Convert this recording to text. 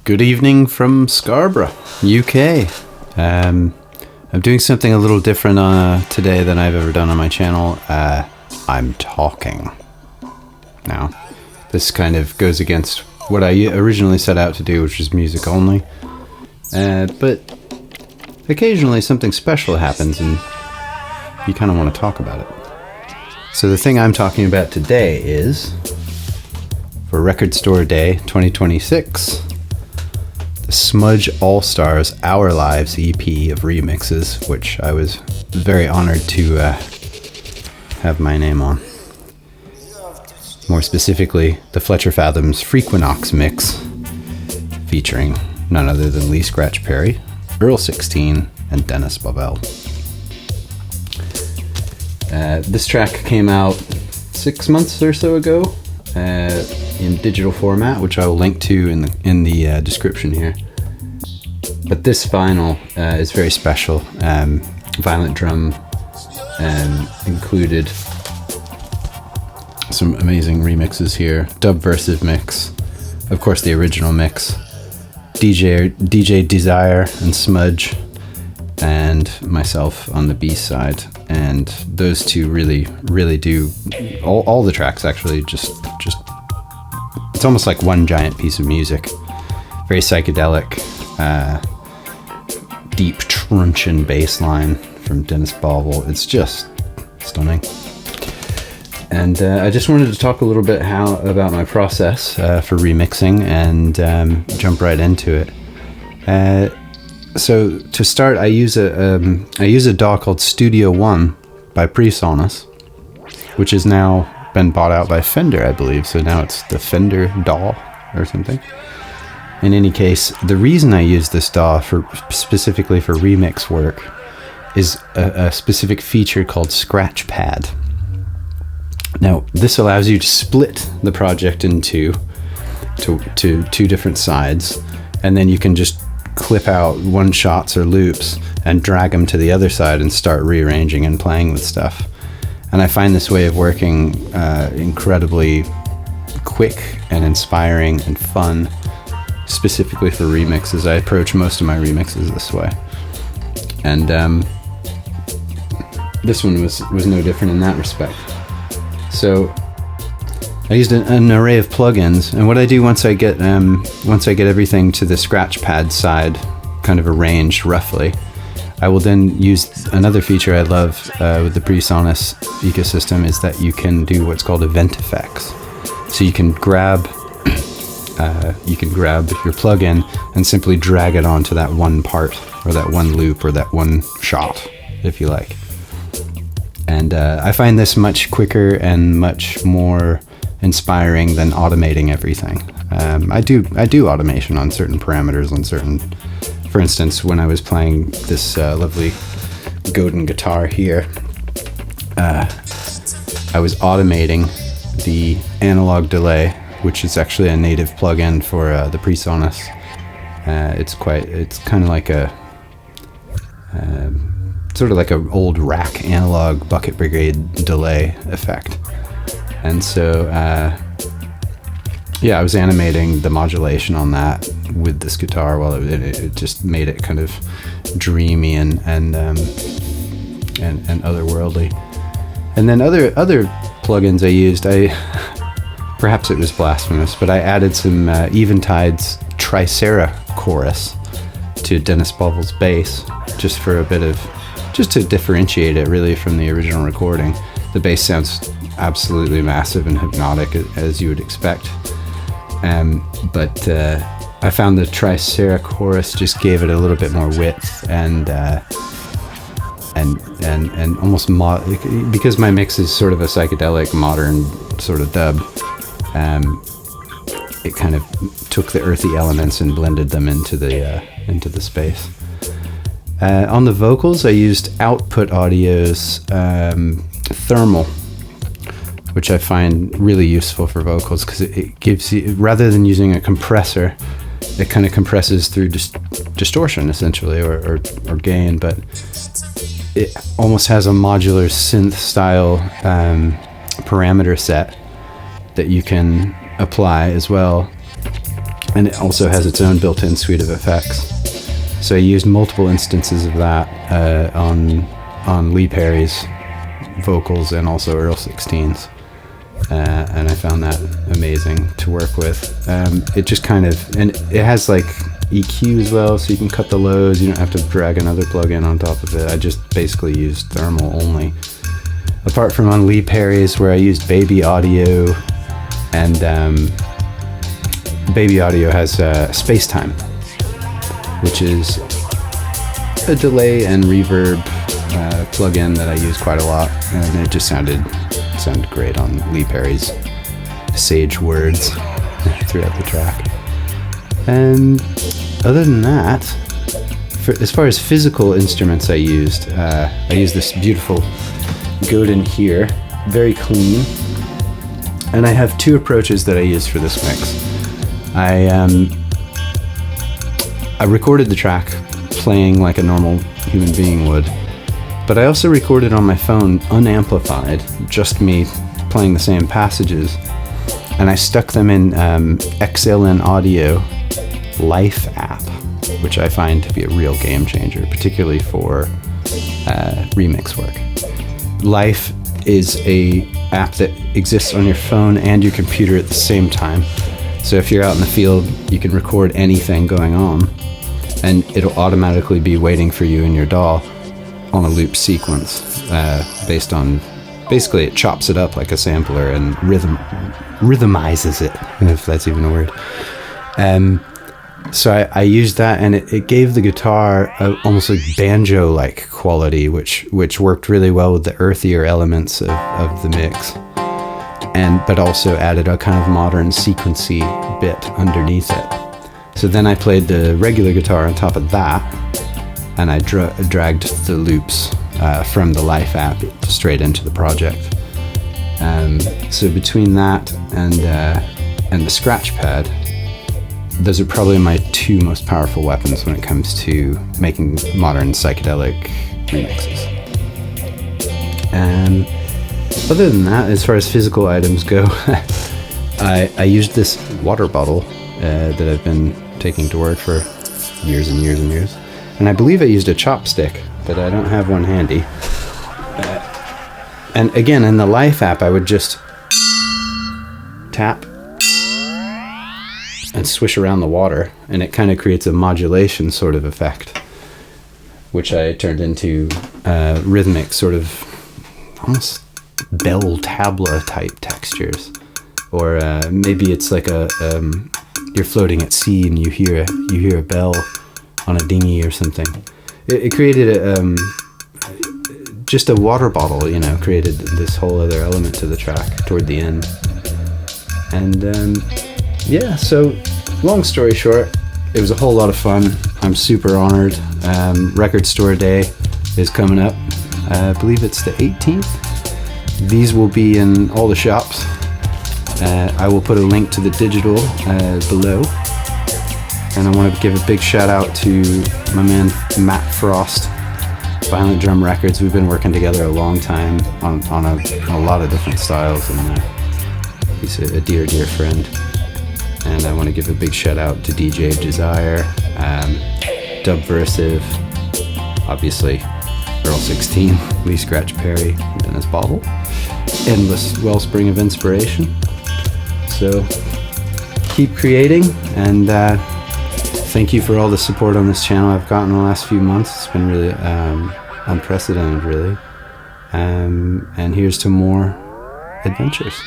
Good evening from Scarborough, UK. I'm doing something a little different today than I've ever done on my channel. I'm talking. Now, this kind of goes against what I originally set out to do, which is music only. But occasionally something special happens and you kind of want to talk about it. So the thing I'm talking about today is, for Record Store Day 2026, the Smudge All-Stars Our Lives EP of remixes, which I was very honored to have my name on. More specifically, the Fletcher Fathoms Frequinox mix, featuring none other than Lee Scratch Perry, Earl 16, and Dennis Bovell. This track came out 6 months or so ago in digital format, which I will link to in the description here. But this vinyl is very special. Violent Drum included some amazing remixes here. Dub Versive mix, of course the original mix, DJ Desire and Smudge, and myself on the B side. And those two really do all the tracks actually just it's almost like one giant piece of music. Very psychedelic, deep truncheon bass line from Dennis Bovell. It's just stunning. And I just wanted to talk a little bit about my process for remixing and jump right into it. So to start, I use a DAW called Studio One by Presonus, which has now been bought out by Fender, I believe. So now it's the Fender DAW or something. In any case, the reason I use this DAW specifically for remix work is a specific feature called Scratch Pad. Now, this allows you to split the project into two different sides, and then you can just clip out one shots or loops and drag them to the other side and start rearranging and playing with stuff. And I find this way of working incredibly quick and inspiring and fun, specifically for remixes. I approach most of my remixes this way. And this one was no different in that respect. So I used an array of plugins, and what I do once I get everything to the Scratch Pad side kind of arranged roughly, I will then use another feature I love with the Presonus ecosystem, is that you can do what's called event effects. So you can grab your plugin and simply drag it onto that one part or that one loop or that one shot, if you like. And I find this much quicker and much more inspiring than automating everything. I do automation on certain parameters, for instance, when I was playing this lovely Godin guitar here, I was automating the analog delay, which is actually a native plugin for the Presonus. It's kind of like a sort of like an old rack analog bucket brigade delay effect. And so I was animating the modulation on that with this guitar while it just made it kind of dreamy and otherworldly. And then other plugins I used, perhaps it was blasphemous, but I added some Eventide's Tricera chorus to Dennis Bovell's bass, just to differentiate it really from the original recording. The bass sounds absolutely massive and hypnotic, as you would expect. But I found the Tricera chorus just gave it a little bit more width and almost because my mix is sort of a psychedelic modern sort of dub. It kind of took the earthy elements and blended them into the space. On the vocals, I used Output Audio's Thermal, which I find really useful for vocals because it gives you, rather than using a compressor, it kind of compresses through distortion essentially, or gain, but it almost has a modular synth style parameter set that you can apply as well And it also has its own built-in suite of effects. So I used multiple instances of that on Lee Perry's vocals and also Earl 16's. And I found that amazing to work with. It just kind of, and it has like EQ as well, so you can cut the lows. You don't have to drag another plugin on top of it. I just basically used thermal only. Apart from on Lee Perry's, where I used Baby Audio, and Baby Audio has Spacetime, which is a delay and reverb plugin that I use quite a lot, and it just sounded great on Lee Perry's sage words throughout the track. And other than that, as far as physical instruments I used this beautiful Godin here, very clean. And I have two approaches that I use for this mix. I recorded the track playing like a normal human being would, but I also recorded on my phone unamplified, just me playing the same passages, and I stuck them in XLN Audio Life app, which I find to be a real game changer, particularly for remix work. Life is a app that exists on your phone and your computer at the same time. So if you're out in the field, you can record anything going on, and it'll automatically be waiting for you in your DAW on a loop sequence, basically it chops it up like a sampler and rhythmizes it, if that's even a word. So I used that, and it gave the guitar almost like banjo-like quality, which worked really well with the earthier elements of the mix, but also added a kind of modern sequency bit underneath it. So then I played the regular guitar on top of that, and I dragged the loops from the Life app straight into the project. So between that and the scratch pad, those are probably my two most powerful weapons when it comes to making modern psychedelic remixes. Other than that, as far as physical items go, I used this water bottle that I've been taking to work for years and years and years. And I believe I used a chopstick, but I don't have one handy. And again, in the Life app, I would just tap and swish around the water, and it kind of creates a modulation sort of effect, which I turned into rhythmic sort of almost bell tabla type textures. Or maybe it's like you're floating at sea and you hear a bell on a dinghy or something. It created just a water bottle, created this whole other element to the track toward the end. And so long story short, it was a whole lot of fun. I'm super honored. Record Store Day is coming up. I believe it's the 18th. These will be in all the shops. I will put a link to the digital below. And I want to give a big shout out to my man Matt Frost, Violent Drum Records. We've been working together a long time on a lot of different styles, and he's a dear friend. And I want to give a big shout out to DJ Desire, Dubversive, obviously Earl 16, Lee Scratch Perry, Dennis Bovell. Endless wellspring of inspiration. So keep creating, and thank you for all the support on this channel I've gotten in the last few months. It's been really unprecedented, really. And here's to more adventures.